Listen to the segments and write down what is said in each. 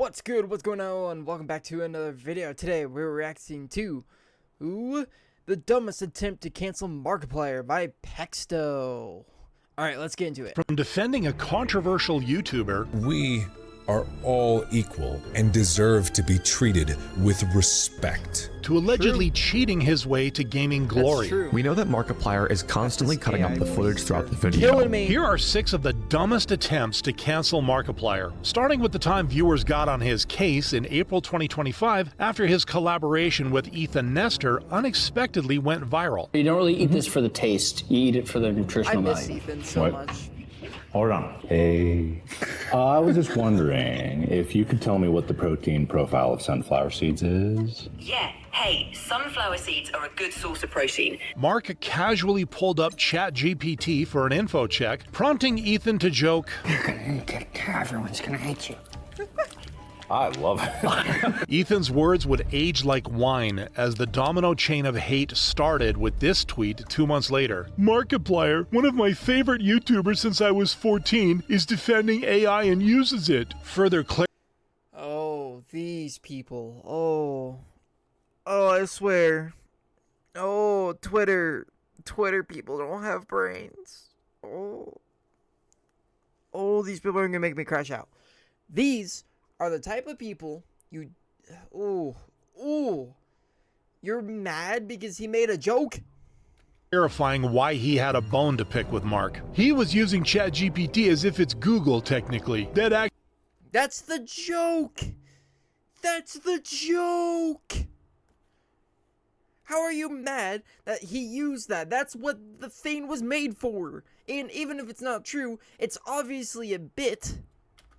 What's good? What's going on? Welcome back to another video. Today we're reacting to the dumbest attempt to cancel Markiplier by Pexto. Alright, let's get into it. From defending a controversial YouTuber, we are all equal and deserve to be treated with respect, to allegedly cheating his way to gaming glory. That's true. We know that Markiplier is constantly cutting up the footage throughout the video. Killing me. Here are 6 of the dumbest attempts to cancel Markiplier, starting with the time viewers got on his case in April 2025 after his collaboration with Ethan Nestor unexpectedly went viral. You don't really eat this for the taste, you eat it for the I nutritional miss value. Ethan so much. Hold on. Hey. I was just wondering if you could tell me what the protein profile of sunflower seeds is. Yeah, hey, sunflower seeds are a good source of protein. Mark casually pulled up ChatGPT for an info check, prompting Ethan to joke, You're gonna eat that cow, everyone's gonna hate you. I love it. Ethan's words would age like wine as the domino chain of hate started with this tweet 2 months later. Markiplier, one of my favorite YouTubers since I was 14, is defending AI and uses it. Further Oh, these people. Oh, I swear. Oh, Twitter people don't have brains. Oh, these people are gonna make me crash out. These are the type of people you're mad because he made a joke? clarifying why he had a bone to pick with Mark. He was using ChatGPT as if it's Google technically. That's the joke. That's the joke. How are you mad that he used that? That's what the thing was made for. And even if it's not true, it's obviously a bit.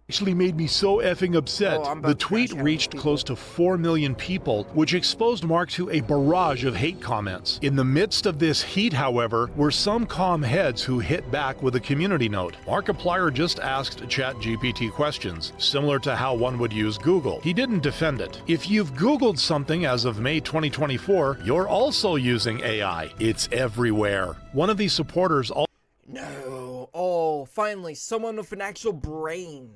Actually made me so effing upset. The tweet crash out reached with close to 4 million people, which exposed Mark to a barrage of hate comments. In the midst of this heat, however, were some calm heads who hit back with a community note. Markiplier just asked ChatGPT questions, similar to how one would use Google. He didn't defend it. If you've Googled something as of May 2024, you're also using AI. It's everywhere. One of these supporters No. Oh, finally, someone with an actual brain.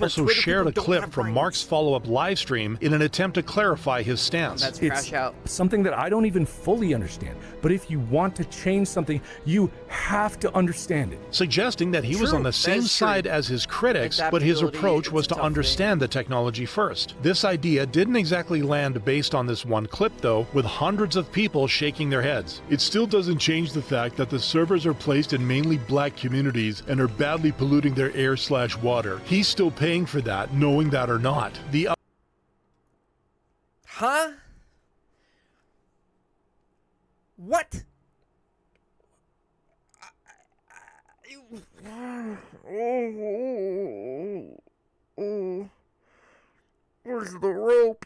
also shared a clip from Mark's follow-up live stream in an attempt to clarify his stance. That's crash out. Something that I don't even fully understand. But if you want to change something, you have to understand it. Suggesting that he was on the same side as his critics, but his approach was to understand the technology first. This idea didn't exactly land based on this one clip, though, with hundreds of people shaking their heads. It still doesn't change the fact that the servers are placed in mainly black communities and are badly polluting their air/water. He's still paying for that, knowing that or not. Huh? What? Where's the rope?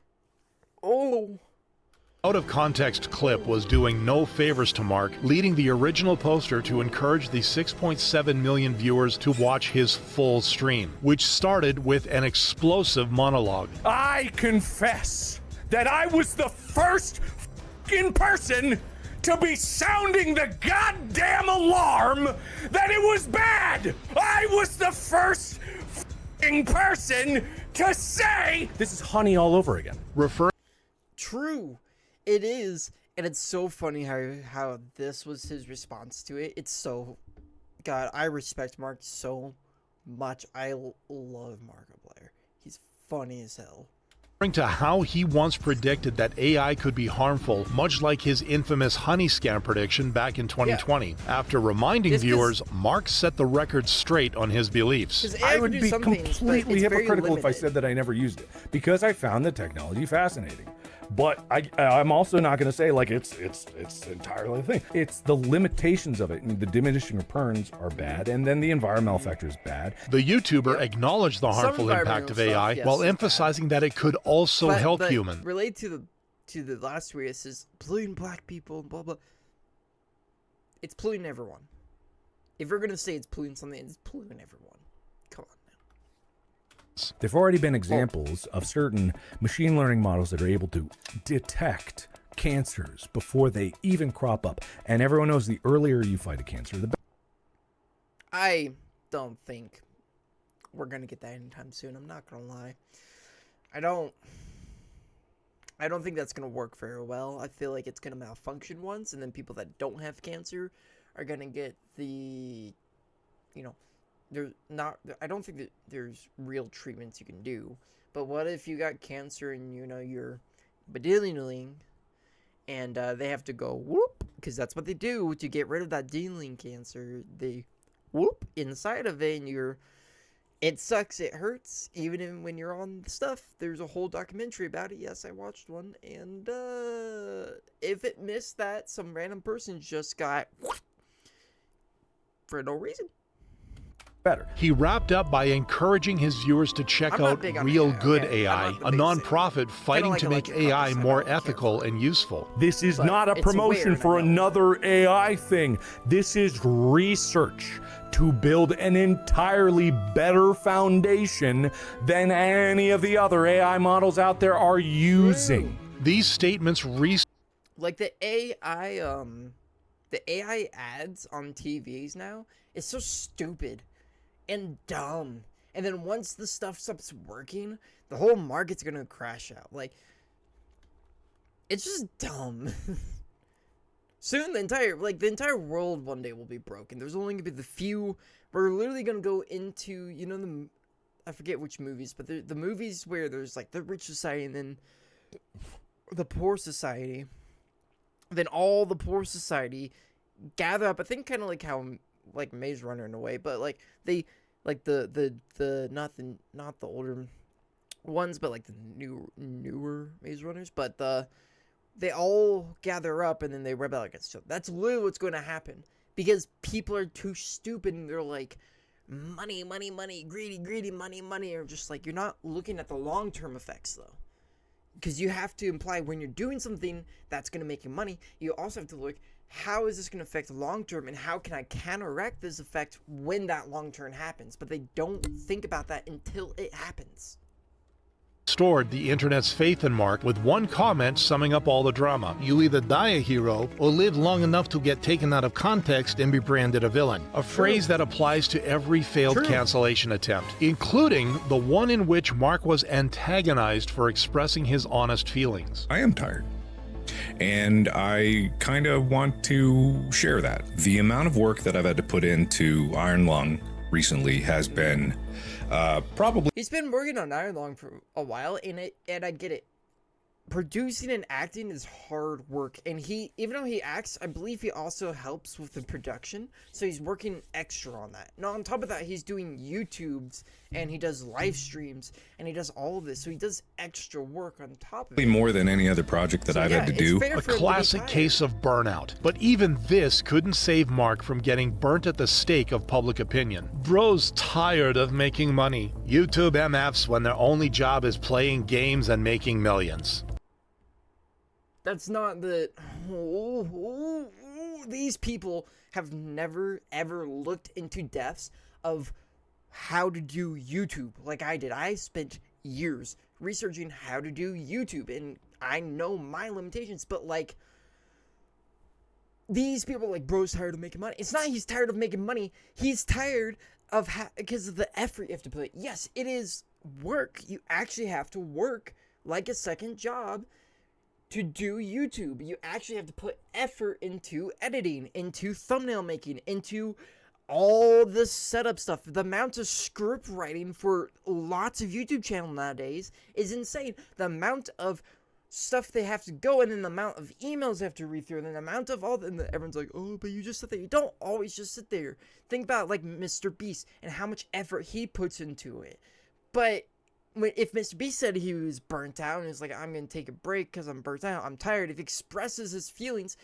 Out of context clip was doing no favors to Mark, leading the original poster to encourage the 6.7 million viewers to watch his full stream, which started with an explosive monologue. I confess that I was the first f***ing person to be sounding the goddamn alarm that it was bad. I was the first f***ing person to say this is honey all over again. True. It is, and it's so funny how this was his response to it. It's so, God, I respect Mark so much. I love Markiplier. He's funny as hell. Referring to how he once predicted that AI could be harmful, much like his infamous honey scam prediction back in 2020. Yeah. After reminding viewers, Mark set the record straight on his beliefs. I would be completely hypocritical if I said that I never used it, because I found the technology fascinating. But I'm also not going to say like it's entirely the thing. It's the limitations of it, and the diminishing returns are bad, and then the environmental factor is bad. The YouTuber acknowledged the harmful impact of AI while emphasizing that it could also help humans. Relate to the last tweet. It says polluting black people and blah blah. It's polluting everyone. If you're gonna say it's polluting something, it's polluting everyone. Come on. There have already been examples of certain machine learning models that are able to detect cancers before they even crop up. And everyone knows the earlier you fight a cancer, the better. I don't think we're going to get that anytime soon. I'm not going to lie. I don't think that's gonna work very well. I feel like it's gonna malfunction once, and then people that don't have cancer are gonna get the, there's not. I don't think that there's real treatments you can do. But what if you got cancer and you're bedealing, and they have to go whoop, because that's what they do to get rid of that dealing cancer. They whoop inside of it, and it sucks, it hurts, even when you're on the stuff. There's a whole documentary about it. Yes, I watched one, and if it missed that, some random person just got for no reason. Better. He wrapped up by encouraging his viewers to check out Real Good AI, a nonprofit fighting to make AI more ethical and useful. This is not a promotion for another AI thing. This is research to build an entirely better foundation than any of the other AI models out there are using. These statements like the AI ads on TVs now is so stupid and dumb. And then once the stuff stops working, the whole market's gonna crash out. Like, it's just dumb. Soon the entire world one day will be broken. There's only gonna be the few. We're literally gonna go into, I forget which movies, but the movies where there's like the rich society and then the poor society. Then all the poor society gather up. I think kind of like how like Maze Runner in a way, but like they like the not the older ones, but like the newer Maze Runners, but they all gather up and then they rebel against each other. That's literally what's going to happen, because people are too stupid and they're like, money, greedy, money, or just like, you're not looking at the long-term effects though. Because you have to imply when you're doing something that's going to make you money, you also have to look, how is this going to affect long-term, and how can I counteract this effect when that long-term happens? But they don't think about that until it happens. restored the internet's faith in Mark with one comment summing up all the drama. You either die a hero or live long enough to get taken out of context and be branded a villain. A phrase that applies to every failed cancellation attempt, including the one in which Mark was antagonized for expressing his honest feelings. I am tired. And I kind of want to share that. The amount of work that I've had to put into Iron Lung recently has been probably... He's been working on Iron Lung for a while, and I get it. Producing and acting is hard work, and even though he acts, I believe he also helps with the production, so he's working extra on that. Now, on top of that, he's doing YouTubes, and he does live streams, and he does all of this, so he does extra work on top of it. More than any other project that I've had to do. A classic case of burnout. But even this couldn't save Mark from getting burnt at the stake of public opinion. Bro's tired of making money. YouTube MFs when their only job is playing games and making millions. That's not the... These people have never, ever looked into depths of how to do YouTube like I did. I spent years researching how to do YouTube, and I know my limitations, but, like, these people are like, bro's tired of making money. It's not he's tired of making money. He's tired of because of the effort you have to put. Yes, it is work. You actually have to work like a second job to do YouTube. You actually have to put effort into editing, into thumbnail making, into all the setup stuff. The amount of script writing for lots of YouTube channels nowadays is insane. The amount of stuff they have to go, and then the amount of emails they have to read through, and then the amount of all, and everyone's like, oh, but you just sit there. You don't always just sit there. Think about, like, Mr. Beast and how much effort he puts into it. But if Mr. Beast said he was burnt out and he's like, I'm going to take a break because I'm burnt out, I'm tired, if he expresses his feelings,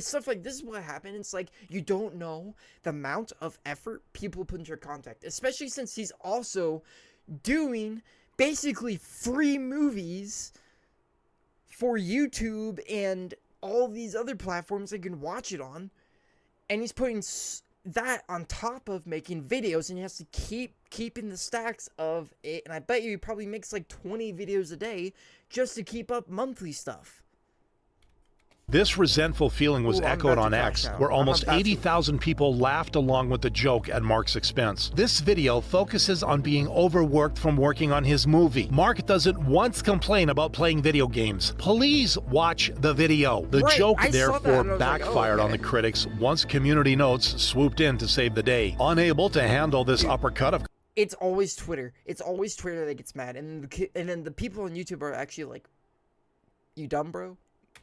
stuff like this is what happened. It's like, you don't know the amount of effort people put into your content, especially since he's also doing basically free movies for YouTube and all these other platforms that you can watch it on, and he's putting that on top of making videos, and he has to keep keeping the stacks of it, and I bet you he probably makes like 20 videos a day just to keep up monthly stuff. This resentful feeling was Ooh, I'm echoed about on to X, crash out. where I'm almost about to. 80,000 people laughed along with the joke at Mark's expense. This video focuses on being overworked from working on his movie. Mark doesn't once complain about playing video games. Please watch the video. The Right, joke I saw that therefore and I was like, oh, backfired on okay. the critics once Community Notes swooped in to save the day. Unable to handle this uppercut of It's always Twitter. It's always Twitter that gets mad, and then the people on YouTube are actually like, "You dumb, bro."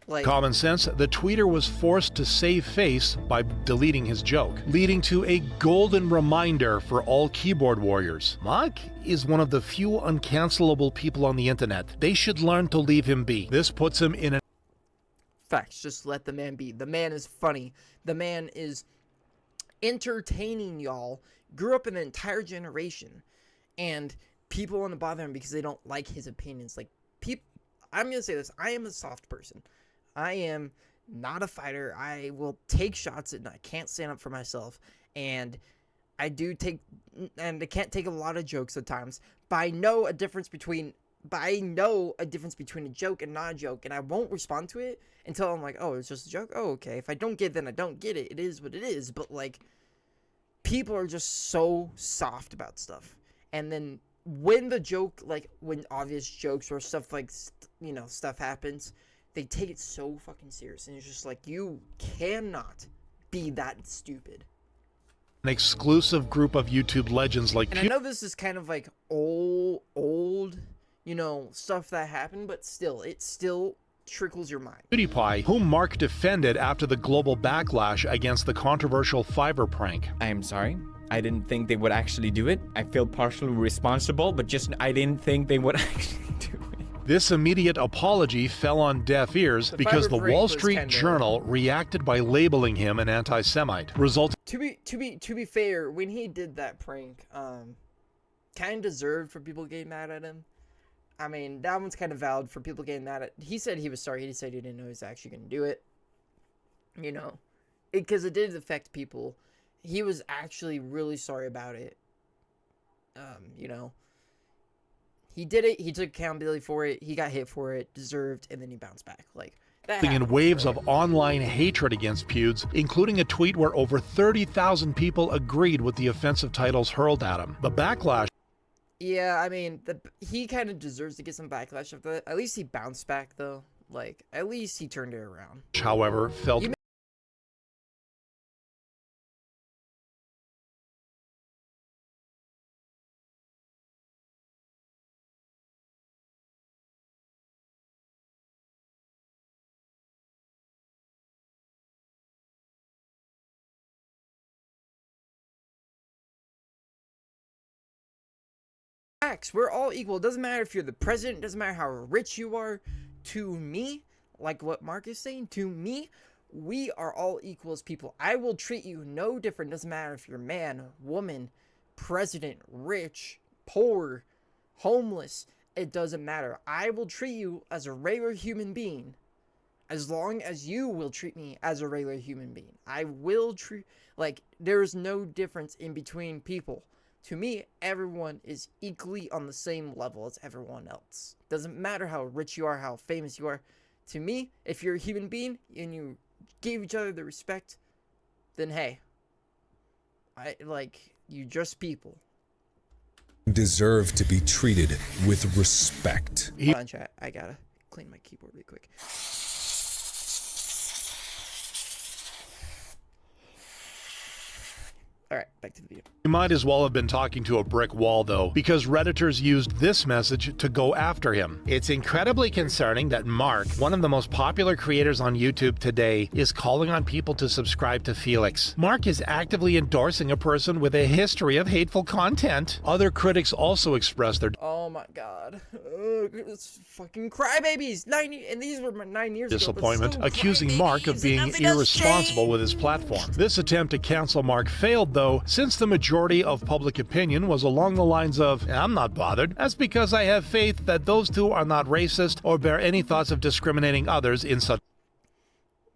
Like, common sense, the tweeter was forced to save face by deleting his joke, leading to a golden reminder for all keyboard warriors. Mark is one of the few uncancelable people on the internet. They should learn to leave him be. This puts him in an facts. Just let the man be. The man is funny. The man is entertaining, y'all. Grew up in an entire generation, and people want to bother him because they don't like his opinions. Like, I'm gonna say this. I am a soft person. I am not a fighter. I will take shots and I can't stand up for myself. And I can't take a lot of jokes at times. But I know a difference between a joke and not a joke. And I won't respond to it until I'm like, oh, it's just a joke? Oh, okay. If I don't get it, then I don't get it. It is what it is. But, like, people are just so soft about stuff. And then when the joke, like, when obvious jokes or stuff like, stuff happens, they take it so fucking serious, and it's just like, you cannot be that stupid. an exclusive group of YouTube legends like And I know this is kind of like old, stuff that happened, but still, it still trickles your mind. PewDiePie, whom Mark defended after the global backlash against the controversial Fiverr prank. I am sorry. I didn't think they would actually do it. I feel partially responsible, but I didn't think they would actually do it. This immediate apology fell on deaf ears because the Wall Street Journal reacted by labeling him an anti-Semite, resulting. To be fair, when he did that prank, kind of deserved for people getting mad at him. I mean, that one's kind of valid for people getting mad at. He said he was sorry. He said he didn't know he was actually going to do it. Because it did affect people. He was actually really sorry about it. He did it. He took accountability for it. He got hit for it, deserved, and then he bounced back. Like, that in waves of online hatred against Pewds, including a tweet where over 30,000 people agreed with the offensive titles hurled at him. The backlash. Yeah, I mean, he kind of deserves to get some backlash after that. At least he bounced back, though. Like, at least he turned it around. However, felt. We're all equal. It doesn't matter if you're the president. It doesn't matter how rich you are. To me, like what Mark is saying, to me, we are all equal as people. I will treat you no different. Doesn't matter if you're man, woman, president, rich, poor, homeless. It doesn't matter. I will treat you as a regular human being, as long as you will treat me as a regular human being. I will treat, there's no difference in between people. To me, everyone is equally on the same level as everyone else. Doesn't matter how rich you are, how famous you are. To me, if you're a human being and you give each other the respect, then hey, you're just people. Deserve to be treated with respect. Hold on, chat. I gotta clean my keyboard really quick. Alright, back to the video. You might as well have been talking to a brick wall, though, because Redditors used this message to go after him. It's incredibly concerning that Mark, one of the most popular creators on YouTube today, is calling on people to subscribe to Felix. Mark is actively endorsing a person with a history of hateful content. Other critics also expressed their oh my god. It's fucking crybabies! And these were 9 years disappointment, ago. accusing Mark of being irresponsible with his platform. This attempt to cancel Mark failed, though, since the majority of public opinion was along the lines of, I'm not bothered. That's because I have faith that those two are not racist or bear any thoughts of discriminating others in such.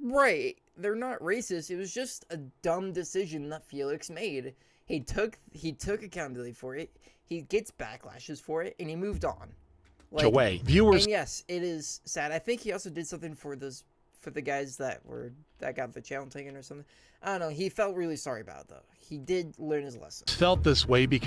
Right. They're not racist. It was just a dumb decision that Felix made. He took accountability for it. He gets backlashes for it, and he moved on. Away. Viewers. And yes, it is sad. I think he also did something for for the guys that got the channel taken or something. I don't know. He felt really sorry about it though. He did learn his lesson. Felt this way because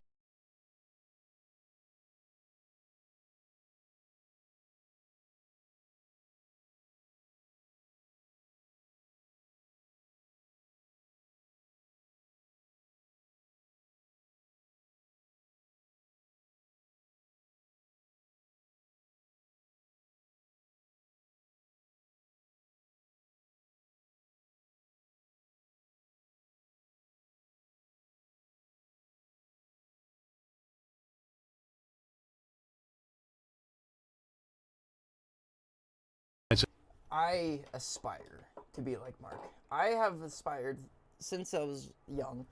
I aspire to be like Mark. I have aspired since I was young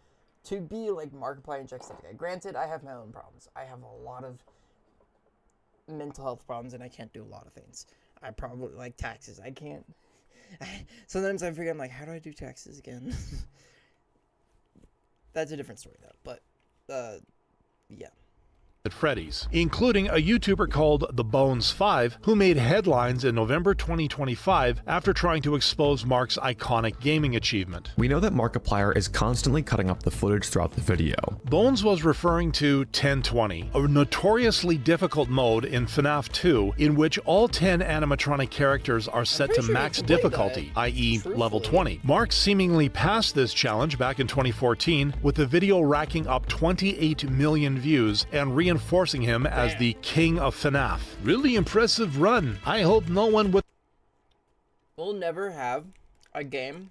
to be like Markiplier and Jacksepticeye. Granted, I have my own problems. I have a lot of mental health problems and I can't do a lot of things. I probably like taxes. I can't. Sometimes I forget, I'm like, how do I do taxes again? That's a different story though. But, yeah. at Freddy's, including a YouTuber called The Bones 5, who made headlines in November 2025 after trying to expose Mark's iconic gaming achievement. We know that Markiplier is constantly cutting up the footage throughout the video. Bones was referring to 1020, a notoriously difficult mode in FNAF 2 in which all 10 animatronic characters are set to max difficulty, i.e. level 20. Mark seemingly passed this challenge back in 2014 with the video racking up 28 million views and reinforcing him as the king of FNAF. Really impressive run. I hope no one would... We'll never have a game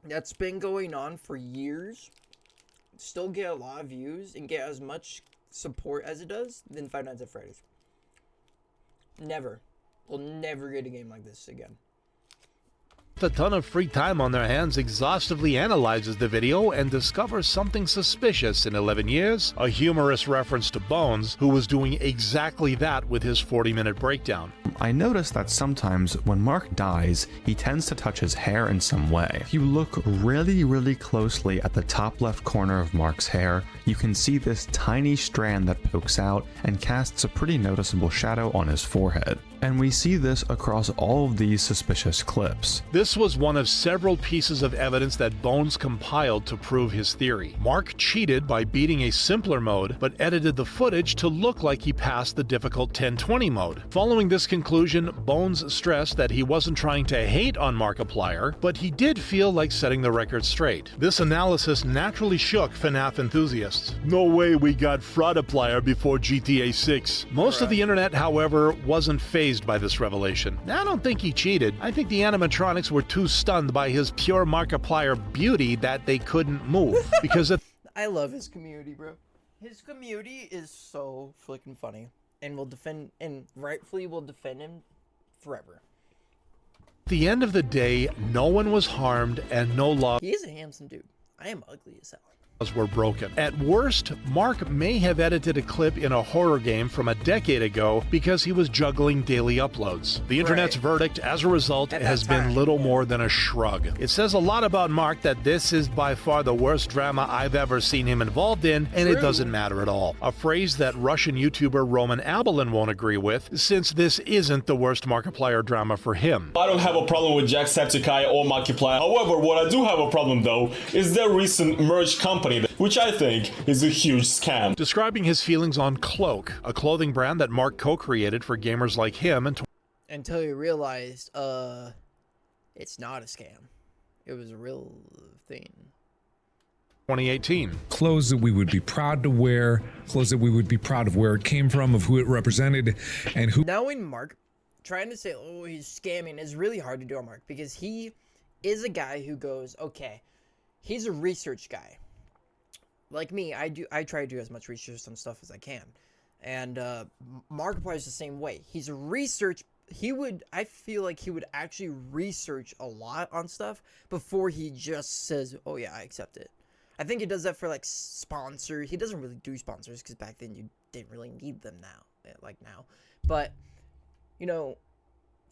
that's been going on for years, still get a lot of views, and get as much support as it does than Five Nights at Freddy's. Never. We'll never get a game like this again. a ton of free time on their hands exhaustively analyzes the video and discovers something suspicious in 11 years, a humorous reference to Bones, who was doing exactly that with his 40-minute breakdown. I noticed that sometimes when Mark dies, he tends to touch his hair in some way. If you look really closely at the top left corner of Mark's hair, you can see this tiny strand that pokes out and casts a pretty noticeable shadow on his forehead. And we see this across all of these suspicious clips. This was one of several pieces of evidence that Bones compiled to prove his theory. Mark cheated by beating a simpler mode, but edited the footage to look like he passed the difficult 1020 mode. Following this conclusion, Bones stressed that he wasn't trying to hate on Markiplier, but he did feel like setting the record straight. This analysis naturally shook FNAF enthusiasts. No way we got Fraudiplier before GTA 6. Most of the internet, however, wasn't fazed by this revelation. I don't think he cheated. I think the animatronics were too stunned by his pure Markiplier beauty that they couldn't move. Because I love his community, bro. His community is so freaking funny, and will defend, and rightfully will defend him forever. at the end of the day, no one was harmed and no laws He is a handsome dude. I am ugly as hell. were broken. At worst, Mark may have edited a clip in a horror game from a decade ago because he was juggling daily uploads. The internet's verdict, as a result, has been little more than a shrug. It says a lot about Mark that this is by far the worst drama I've ever seen him involved in, and it doesn't matter at all. A phrase that Russian YouTuber Roman Abalin won't agree with, since this isn't the worst Markiplier drama for him. I don't have a problem with Jacksepticeye or Markiplier. However, what I do have a problem though is their recent merged company, which I think is a huge scam. Describing his feelings on Cloak, a clothing brand that Mark co-created for gamers like him in Until you realized, it's not a scam. It was a real thing. 2018. Clothes that we would be proud to wear, clothes that we would be proud of where it came from, of who it represented, and who. Knowing Mark, trying to say, oh, he's scamming is really hard to do on Mark, because he is a guy who goes, okay, he's a research guy. Like me, I try to do as much research on stuff as I can. And Markiplier is the same way. He's a research, I feel like he would actually research a lot on stuff before he just says, oh yeah, I accept it. I think he does that for like sponsors. He doesn't really do sponsors because back then you didn't really need them now, like now. But, you know,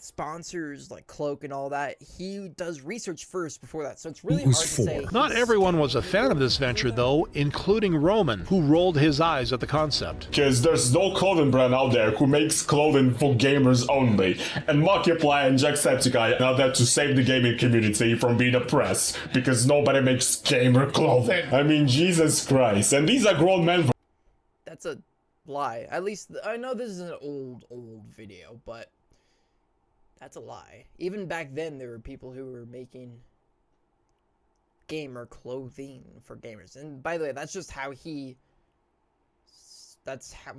sponsors like Cloak and all that, he does research first before that. So it's really hard to say. Not everyone was a fan of this venture, though, including Roman, who rolled his eyes at the concept. Because there's no clothing brand out there who makes clothing for gamers only. And Markiplier and Jacksepticeye are there to save the gaming community from being oppressed, because nobody makes gamer clothing. I mean, Jesus Christ. And these are grown men. That's a lie. At least, I know this is an old video, but that's a lie. Even back then, there were people who were making gamer clothing for gamers. And by the way, that's just how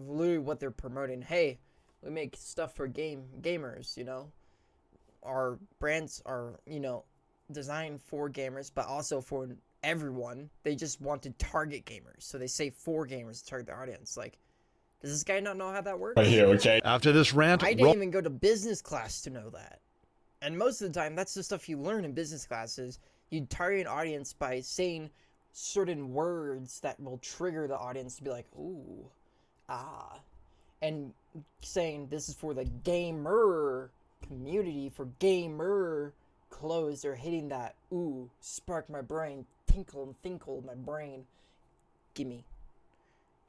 literally what they're promoting. Hey, we make stuff for gamers, you know? Our brands are, you know, designed for gamers, but also for everyone. They just want to target gamers. So they say for gamers to target their audience. Like, does this guy not know how that works? Right here, okay? After this rant, I didn't even go to business class to know that. And most of the time, that's the stuff you learn in business classes. You target an audience by saying certain words that will trigger the audience to be like, ooh, ah. And saying this is for the gamer community, for gamer clothes. They're hitting that, ooh, spark my brain, tinkle and thinkle my brain. Gimme.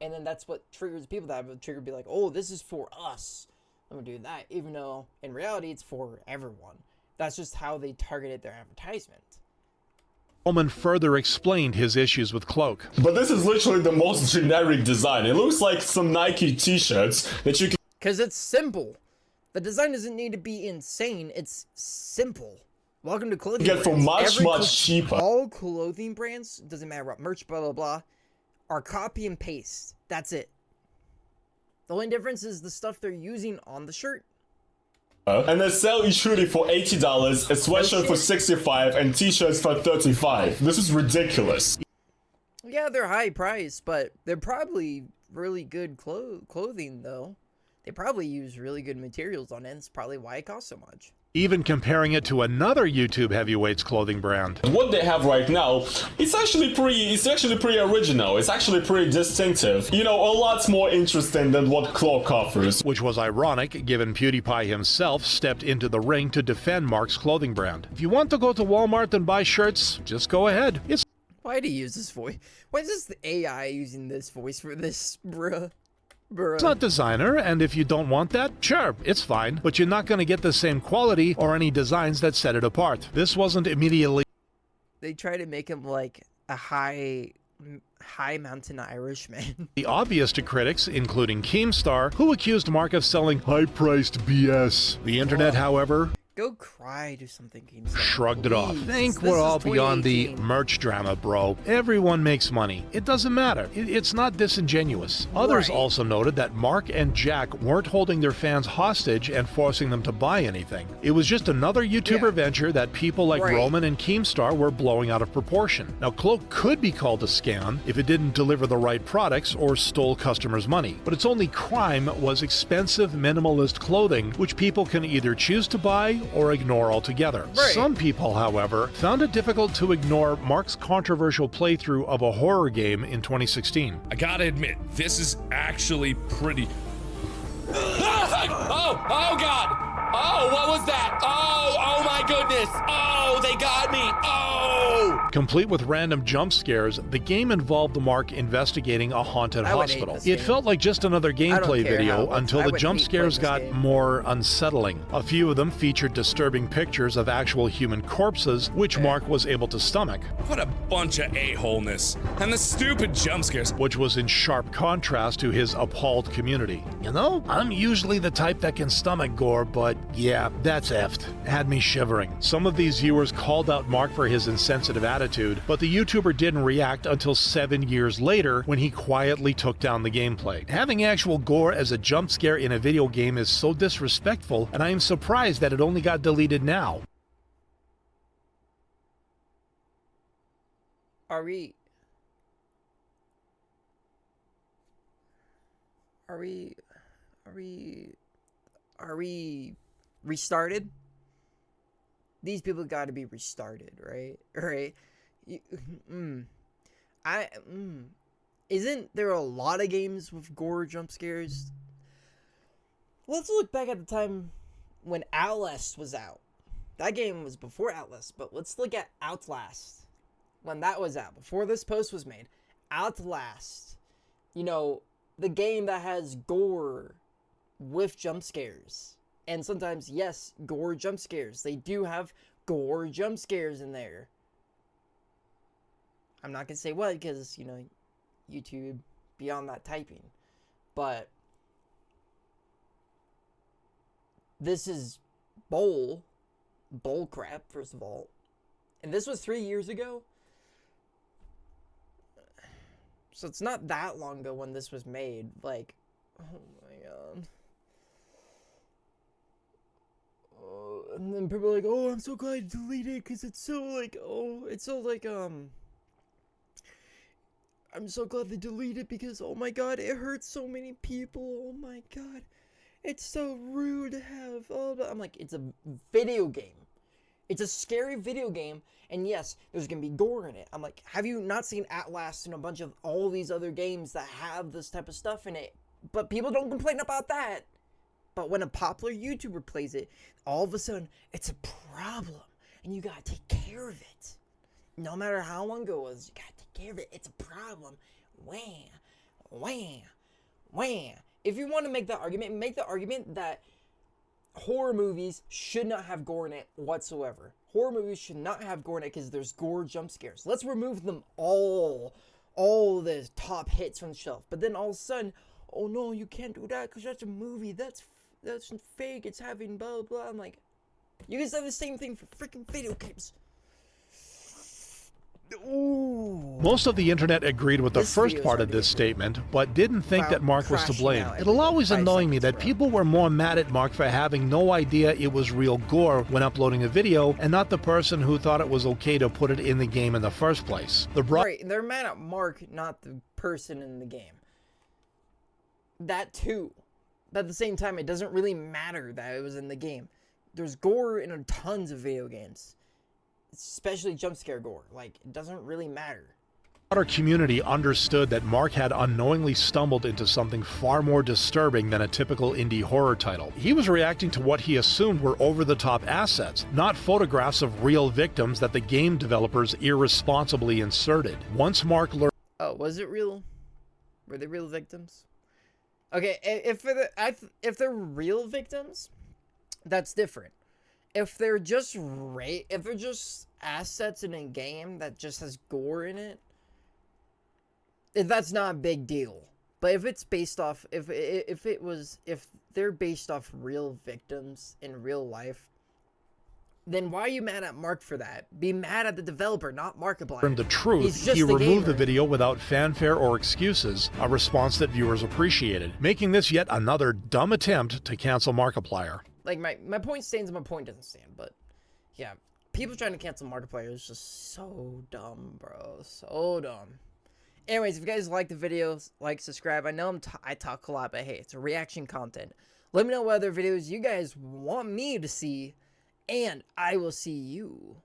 And then that's what triggers people that would trigger be like, oh, this is for us. I'm gonna do that, even though in reality it's for everyone. That's just how they targeted their advertisement. Roman further explained his issues with Cloak. But this is literally the most generic design. It looks like some Nike t-shirts that you can... Because it's simple. The design doesn't need to be insane. It's simple. Welcome to clothing get for much cheaper. All clothing brands, doesn't matter what merch, blah, blah, blah, are copy and paste. That's it. The only difference is the stuff they're using on the shirt. And they sell each hoodie for $80, a sweatshirt for $65, and t-shirts for $35. This is ridiculous. Yeah, they're high priced, but they're probably really good clothing, though. They probably use really good materials on it. It's probably why it costs so much. Even comparing it to another YouTube heavyweights clothing brand. What they have right now, it's actually pretty original. It's actually pretty distinctive. You know, a lot more interesting than what Cloak offers. Which was ironic, given PewDiePie himself stepped into the ring to defend Mark's clothing brand. If you want to go to Walmart and buy shirts, just go ahead. Why do you use this voice? Why is this the AI using this voice for this, bruh? It's not designer, and if you don't want that, sure, it's fine. But you're not going to get the same quality or any designs that set it apart. This wasn't immediately... They try to make him like a high mountain Irishman. The obvious to critics, including Keemstar, who accused Mark of selling high-priced BS. The internet, however... Go cry to something, Keemstar. Shrugged it off. Think we're all beyond the merch drama, bro. Everyone makes money. It doesn't matter. It's not disingenuous. Others also noted that Mark and Jack weren't holding their fans hostage and forcing them to buy anything. It was just another YouTuber venture that people like Roman and Keemstar were blowing out of proportion. Now, Cloak could be called a scam if it didn't deliver the right products or stole customers' money. But its only crime was expensive minimalist clothing, which people can either choose to buy or ignore altogether. Some people, however, found it difficult to ignore Mark's controversial playthrough of a horror game in 2016. I gotta admit, this is actually pretty... Oh God! Oh, what was that? Oh my goodness! Oh, they got me! Oh! Complete with random jump scares, the game involved Mark investigating a haunted hospital. It felt like just another gameplay video until the jump scares got more unsettling. A few of them featured disturbing pictures of actual human corpses, which Mark was able to stomach. What a bunch of a-holeness. And the stupid jump scares. Which was in sharp contrast to his appalled community. You know, I'm usually the type that can stomach gore, but yeah, that's effed. Had me shivering. Some of these viewers called out Mark for his insensitive attitude, but the YouTuber didn't react until 7 years later when he quietly took down the gameplay. Having actual gore as a jump scare in a video game is so disrespectful, and I am surprised that it only got deleted now. Are we restarted? These people got to be restarted, right? Right? Isn't there a lot of games with gore jump scares? Let's look back at the time when Outlast was out. That game was before Outlast, but let's look at Outlast. When that was out, before this post was made. Outlast. You know, the game that has gore with jump scares. And sometimes, yes, gore jump scares. They do have gore jump scares in there. I'm not going to say what, because, you know, YouTube, beyond that typing. But this is bull crap, first of all. And this was 3 years ago. So it's not that long ago when this was made. Like, oh my god. Oh, and then people are like, oh, I'm so glad to delete it because it's so like, I'm so glad they deleted it because, oh my god, it hurts so many people. Oh my god. It's so rude to have all that. I'm like, it's a video game. It's a scary video game, and yes, there's gonna be gore in it. I'm like, have you not seen Outlast and a bunch of all these other games that have this type of stuff in it? But people don't complain about that. But when a popular YouTuber plays it, all of a sudden, it's a problem, and you gotta take care of it. No matter how long ago it was, you gotta take care of it. It's a problem. Wham, wham, wham. If you want to make the argument that horror movies should not have gore in it whatsoever. Horror movies should not have gore in it because there's gore jump scares. Let's remove them all the top hits from the shelf. But then all of a sudden, oh no, you can't do that because that's a movie. That's fake. It's having blah blah. I'm like, you guys have the same thing for freaking video games. Ooh. Most of the internet agreed with the first part of this statement, but didn't think that Mark was to blame. It'll always annoy me that people were more mad at Mark for having no idea it was real gore when uploading a video, and not the person who thought it was okay to put it in the game in the first place. Right, they're mad at Mark, not the person in the game. That too. But at the same time, it doesn't really matter that it was in the game. There's gore in tons of video games. Especially jump scare gore. Like, it doesn't really matter. The broader community understood that Mark had unknowingly stumbled into something far more disturbing than a typical indie horror title. He was reacting to what he assumed were over-the-top assets, not photographs of real victims that the game developers irresponsibly inserted. Once Mark learned... Oh, was it real? Were they real victims? Okay, if they're real victims, that's different. If they're just assets in a game that just has gore in it, that's not a big deal. But if it's based off, if they're based off real victims in real life, then why are you mad at Mark for that? Be mad at the developer, not Markiplier. The truth, he removed the video without fanfare or excuses, a response that viewers appreciated, making this yet another dumb attempt to cancel Markiplier. Like, my point stands and my point doesn't stand, but yeah, people trying to cancel Markiplier is just so dumb, bro. So dumb. Anyways, if you guys like the videos, like, subscribe. I know I talk a lot, but hey, it's a reaction content. Let me know what other videos you guys want me to see, and I will see you